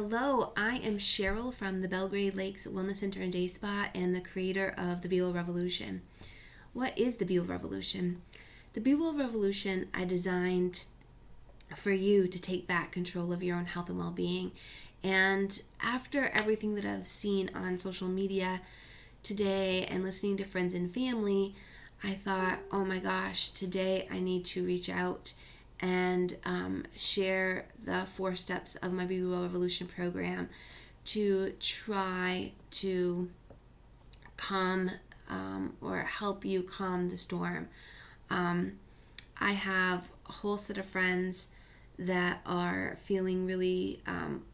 Hello, I am Cheryl from the Belgrade Lakes Wellness Center and Day Spa and the creator of the Be Well Revolution. What is the Be Well Revolution? The Be Well Revolution I designed for you to take back control of your own health and well-being. And after everything that I've seen on social media today and listening to friends and family, I thought, oh my gosh, today I need to reach out and share the 4 steps of my Be Well Revolution program to try to calm or help you calm the storm. I have a whole set of friends that are feeling really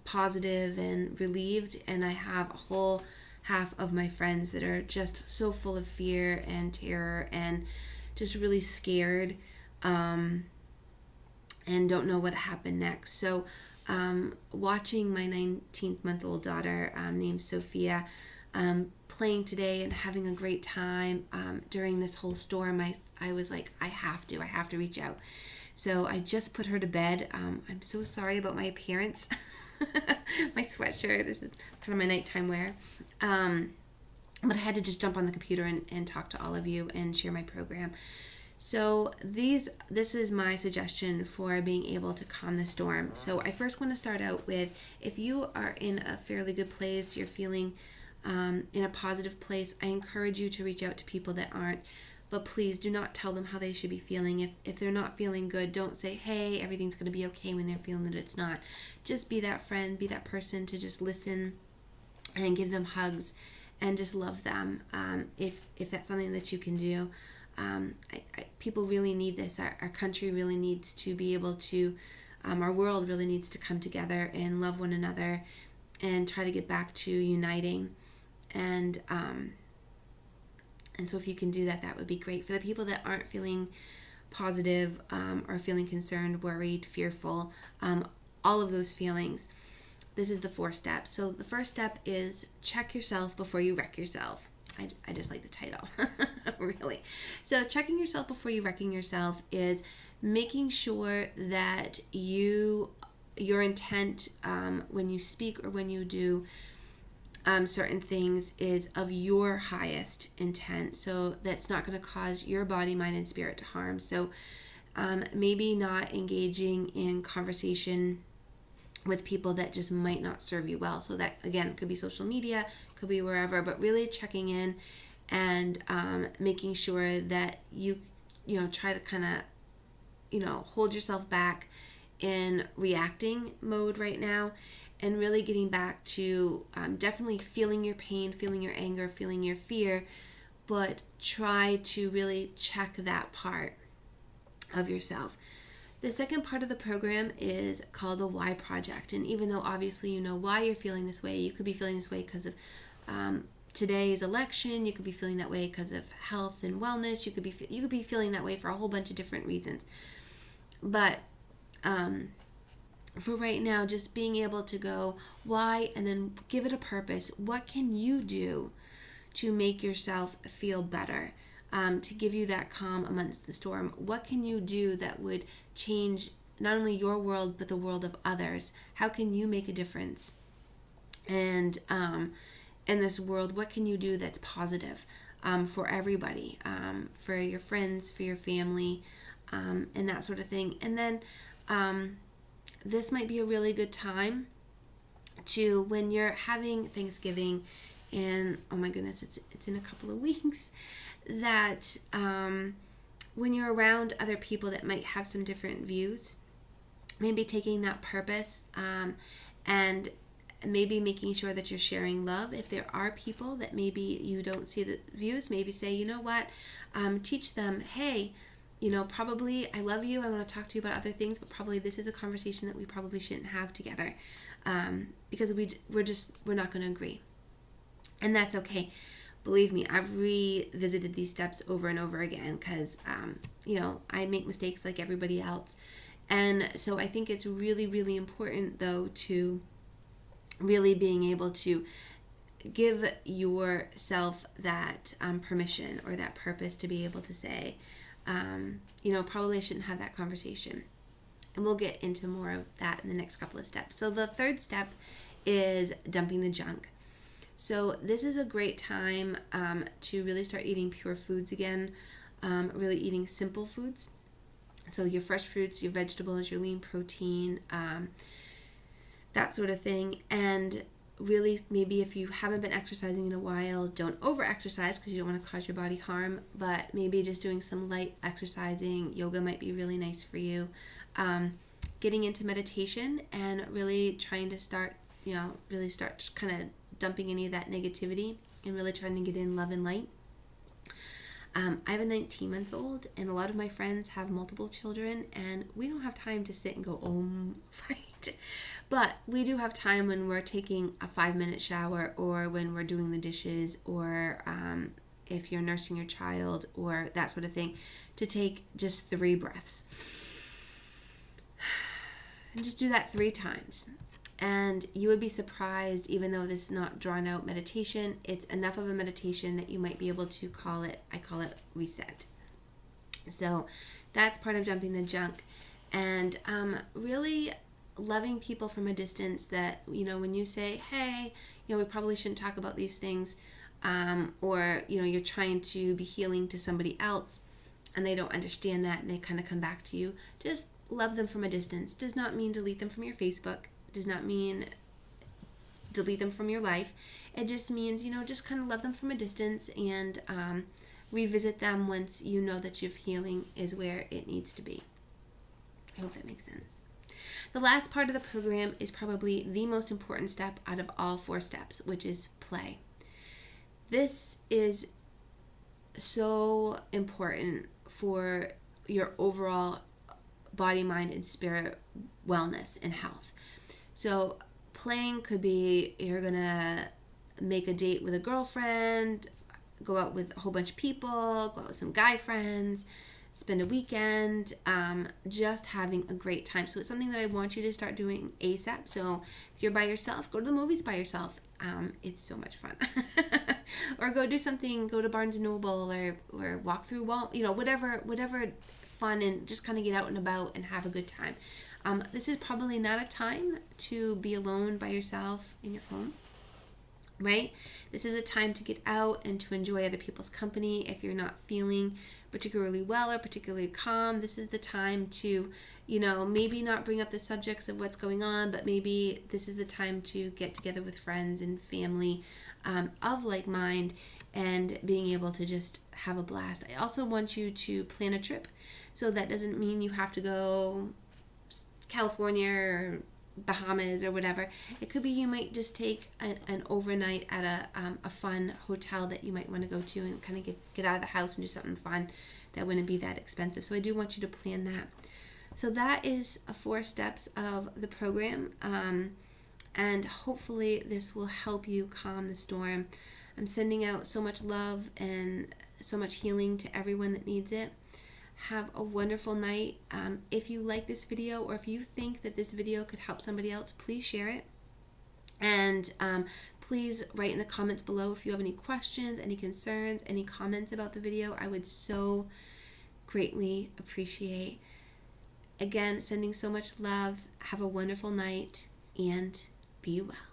positive and relieved, and I have a whole half of my friends that are just so full of fear and terror and just really scared and don't know what happened next. So watching my 19-month-old daughter named Sophia playing today and having a great time during this whole storm, I was like, I have to reach out. So I just put her to bed. I'm so sorry about my appearance. My sweatshirt, this is kind of my nighttime wear. But I had to just jump on the computer and talk to all of you and share my program. So this is my suggestion for being able to calm the storm. So I first want to start out with, if you are in a fairly good place, you're feeling in a positive place, I encourage you to reach out to people that aren't. But please do not tell them how they should be feeling. If they're not feeling good, don't say, hey, everything's going to be okay when they're feeling that it's not. Just be that friend, be that person to just listen and give them hugs and just love them if that's something that you can do. People really need this. Our country really needs to be able to, our world really needs to come together and love one another and try to get back to uniting. And so if you can do that, that would be great. For the people that aren't feeling positive or feeling concerned, worried, fearful, all of those feelings, this is the 4 steps. So the first step is check yourself before you wreck yourself. I just like the title, really. So checking yourself before you wrecking yourself is making sure that your intent when you speak or when you do certain things is of your highest intent. So that's not going to cause your body, mind, and spirit to harm. So maybe not engaging in conversation with people that just might not serve you well. So that, again, could be social media, could be wherever, but really checking in and making sure that you try to kind of, hold yourself back in reacting mode right now and really getting back to definitely feeling your pain, feeling your anger, feeling your fear, but try to really check that part of yourself. The second part of the program is called the Why Project. And even though obviously you know why you're feeling this way, you could be feeling this way because of today's election. You could be feeling that way because of health and wellness. You could be feeling that way for a whole bunch of different reasons. But for right now, just being able to go why and then give it a purpose. What can you do to make yourself feel better? To give you that calm amongst the storm? What can you do that would change not only your world but the world of others? How can you make a difference? And in this world, what can you do that's positive for everybody, for your friends, for your family, and that sort of thing? And then this might be a really good time to, when you're having Thanksgiving, and oh my goodness, it's in a couple of weeks, that when you're around other people that might have some different views, maybe taking that purpose and maybe making sure that you're sharing love. If there are people that maybe you don't see the views, maybe say, you know what, teach them, hey, probably I love you, I want to talk to you about other things, but probably this is a conversation that we probably shouldn't have together because we're not going to agree. And that's okay. Believe me, I've revisited these steps over and over again because, I make mistakes like everybody else. And so I think it's really, really important, though, to really being able to give yourself that permission or that purpose to be able to say, probably I shouldn't have that conversation. And we'll get into more of that in the next couple of steps. So the third step is dumping the junk. So this is a great time to really start eating pure foods again, really eating simple foods. So your fresh fruits, your vegetables, your lean protein, that sort of thing. And really, maybe if you haven't been exercising in a while, don't over-exercise because you don't want to cause your body harm, but maybe just doing some light exercising. Yoga might be really nice for you. Getting into meditation and really trying to start kind of dumping any of that negativity and really trying to get in love and light. I have a 19-month-old, and a lot of my friends have multiple children, and we don't have time to sit and go, right? But we do have time when we're taking a 5-minute shower, or when we're doing the dishes, or if you're nursing your child, or that sort of thing, to take just 3 breaths. And just do that 3 times. And you would be surprised, even though this is not drawn out meditation, it's enough of a meditation that you might be able to I call it reset. So that's part of dumping the junk. And really loving people from a distance, that, when you say, hey, we probably shouldn't talk about these things, or, you're trying to be healing to somebody else and they don't understand that and they kind of come back to you, just love them from a distance. Does not mean delete them from your Facebook. Does not mean delete them from your life. It just means, just kind of love them from a distance and revisit them once you know that your healing is where it needs to be. I hope that makes sense. The last part of the program is probably the most important step out of all 4 steps, which is play. This is so important for your overall body, mind, and spirit wellness and health. So playing could be, you're going to make a date with a girlfriend, go out with a whole bunch of people, go out with some guy friends, spend a weekend, just having a great time. So it's something that I want you to start doing ASAP. So if you're by yourself, go to the movies by yourself. It's so much fun. Or go do something, go to Barnes & Noble or walk through whatever fun, and just kind of get out and about and have a good time. This is probably not a time to be alone by yourself in your home, right? This is a time to get out and to enjoy other people's company. If you're not feeling particularly well or particularly calm, this is the time to, maybe not bring up the subjects of what's going on, but maybe this is the time to get together with friends and family of like mind and being able to just have a blast. I also want you to plan a trip. So that doesn't mean you have to go California or Bahamas or whatever. It could be you might just take an overnight at a fun hotel that you might want to go to and kind of get out of the house and do something fun that wouldn't be that expensive. So I do want you to plan that. So that is 4 steps of the program, and hopefully this will help you calm the storm. I'm sending out so much love and so much healing to everyone that needs it. Have a wonderful night. If you like this video, or if you think that this video could help somebody else, please share it. And please write in the comments below if you have any questions, any concerns, any comments about the video. I would so greatly appreciate. Again, sending so much love. Have a wonderful night and be well.